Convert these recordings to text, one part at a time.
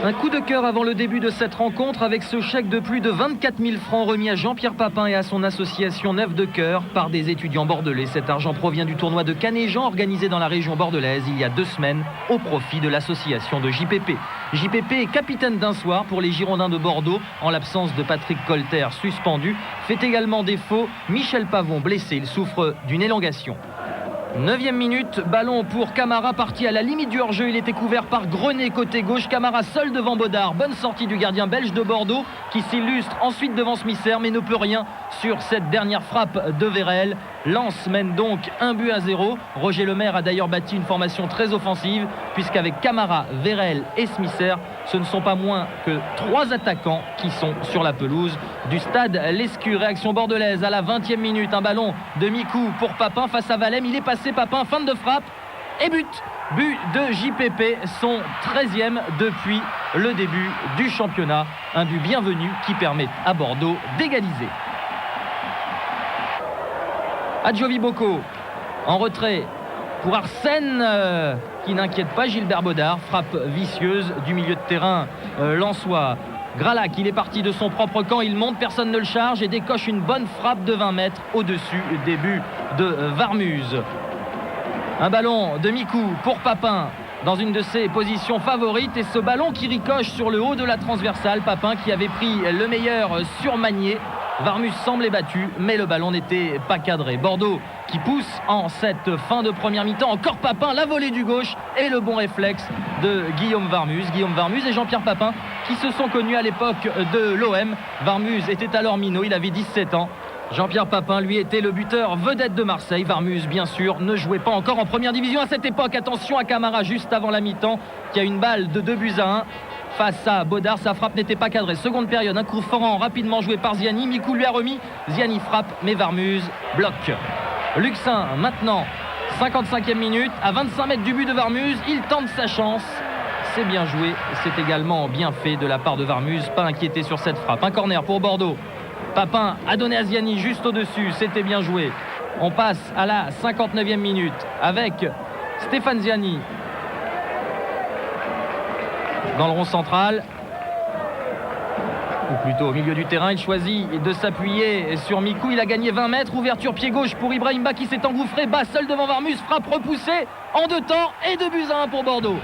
Un coup de cœur avant le début de cette rencontre avec ce chèque de plus de 24 000 francs remis à Jean-Pierre Papin et à son association Nef de Cœur par des étudiants bordelais. Cet argent provient du tournoi de Canet-Jean organisé dans la région bordelaise il y a 2 semaines au profit de l'association de JPP. JPP est capitaine d'un soir pour les Girondins de Bordeaux en l'absence de Patrick Colter suspendu. Fait également défaut Michel Pavon blessé, il souffre d'une élongation. 9e minute, ballon pour Camara, parti à la limite du hors-jeu. Il était couvert par Grenet côté gauche. Camara seul devant Baudard. Bonne sortie du gardien belge de Bordeaux qui s'illustre ensuite devant Smisser mais ne peut rien sur cette dernière frappe de Vérel. Lens mène donc 1-0. Roger Lemaire a d'ailleurs bâti une formation très offensive puisqu'avec Camara, Vérel et Smisser, ce ne sont pas moins que 3 attaquants qui sont sur la pelouse du stade Lescure. Réaction bordelaise à la 20e minute. Un ballon de Mikou pour Papin face à Valem. Il est passé Papin, fin de frappe et but. But de JPP, son 13e depuis le début du championnat. Un but bienvenu qui permet à Bordeaux d'égaliser. Adjovi Boko en retrait pour Arsène qui n'inquiète pas Gilbert Baudard. Frappe vicieuse du milieu de terrain lensois. Gralac, il est parti de son propre camp, il monte, personne ne le charge et décoche une bonne frappe de 20 mètres au-dessus des buts de Varmuz. Un ballon de Mikou pour Papin dans une de ses positions favorites et ce ballon qui ricoche sur le haut de la transversale. Papin qui avait pris le meilleur sur Magnier. Varmus semblait battu, mais le ballon n'était pas cadré. Bordeaux qui pousse en cette fin de première mi-temps. Encore Papin, la volée du gauche et le bon réflexe de Guillaume Varmus. Guillaume Varmus et Jean-Pierre Papin qui se sont connus à l'époque de l'OM. Varmus était alors minot, il avait 17 ans. Jean-Pierre Papin, lui, était le buteur vedette de Marseille. Varmus, bien sûr, ne jouait pas encore en première division à cette époque. Attention à Camara juste avant la mi-temps, qui a une balle de 2-1. Face à Baudard, sa frappe n'était pas cadrée. Seconde période, un coup franc rapidement joué par Ziani. Mikou lui a remis. Ziani frappe, mais Varmus bloque. Luxin, maintenant, 55e minute, à 25 mètres du but de Varmus. Il tente sa chance. C'est bien joué. C'est également bien fait de la part de Varmus. Pas inquiété sur cette frappe. Un corner pour Bordeaux. Papin a donné à Ziani juste au-dessus. C'était bien joué. On passe à la 59e minute avec Stéphane Ziani. Dans le rond central, ou plutôt au milieu du terrain, il choisit de s'appuyer sur Mikou. Il a gagné 20 mètres, ouverture pied gauche pour Ibrahimba qui s'est engouffré, bas seul devant Varmus, frappe repoussée en 2 temps et 2-1 pour Bordeaux.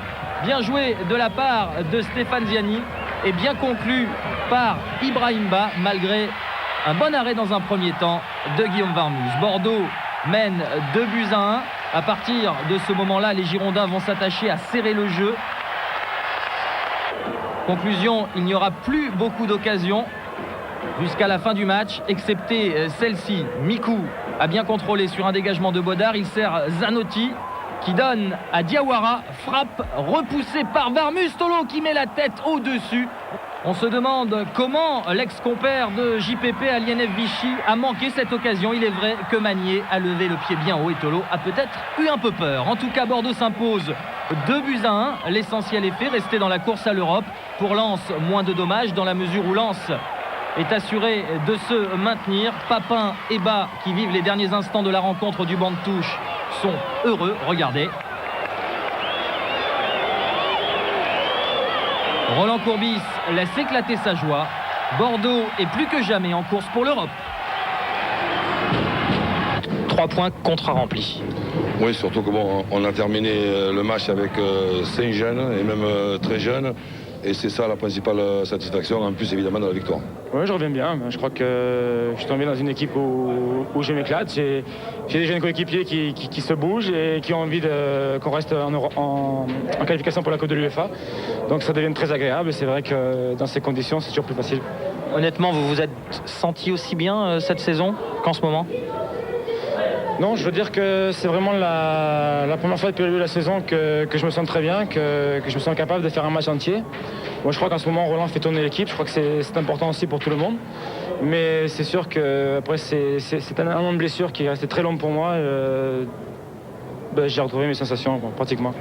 Bien joué de la part de Stéphane Ziani et bien conclu par Ibrahimba malgré un bon arrêt dans un premier temps de Guillaume Varmus. Bordeaux mène 2-1. À partir de ce moment-là, les Girondins vont s'attacher à serrer le jeu. Conclusion, il n'y aura plus beaucoup d'occasions jusqu'à la fin du match, excepté celle-ci. Mikou a bien contrôlé sur un dégagement de Baudard. Il sert Zanotti qui donne à Diawara. Frappe repoussée par Varmus. Tolo qui met la tête au-dessus. On se demande comment l'ex-compère de JPP, Alienef Vichy, a manqué cette occasion. Il est vrai que Magnier a levé le pied bien haut et Tolo a peut-être eu un peu peur. En tout cas, Bordeaux s'impose 2-1. L'essentiel est fait, rester dans la course à l'Europe. Pour Lens, moins de dommages dans la mesure où Lens est assuré de se maintenir. Papin et Bas, qui vivent les derniers instants de la rencontre du banc de touche, sont heureux. Regardez. Roland Courbis laisse éclater sa joie. Bordeaux est plus que jamais en course pour l'Europe. 3 points, contrat rempli. Oui, surtout que bon, on a terminé le match avec 5 jeunes et même très jeunes. Et c'est ça la principale satisfaction, en plus évidemment de la victoire. Oui, je reviens bien. Je crois que je suis tombé dans une équipe où je m'éclate. J'ai des jeunes coéquipiers qui se bougent et qui ont envie qu'on reste en qualification pour la Coupe de l'UEFA. Donc ça devient très agréable et c'est vrai que dans ces conditions, c'est toujours plus facile. Honnêtement, vous vous êtes senti aussi bien cette saison qu'en ce moment ? Non, je veux dire que c'est vraiment la première fois depuis le début de la saison que je me sens très bien, que je me sens capable de faire un match entier. Moi, je crois qu'en ce moment, Roland fait tourner l'équipe. Je crois que c'est important aussi pour tout le monde. Mais c'est sûr qu'après, c'est un an de blessure qui est resté très long pour moi. J'ai retrouvé mes sensations pratiquement.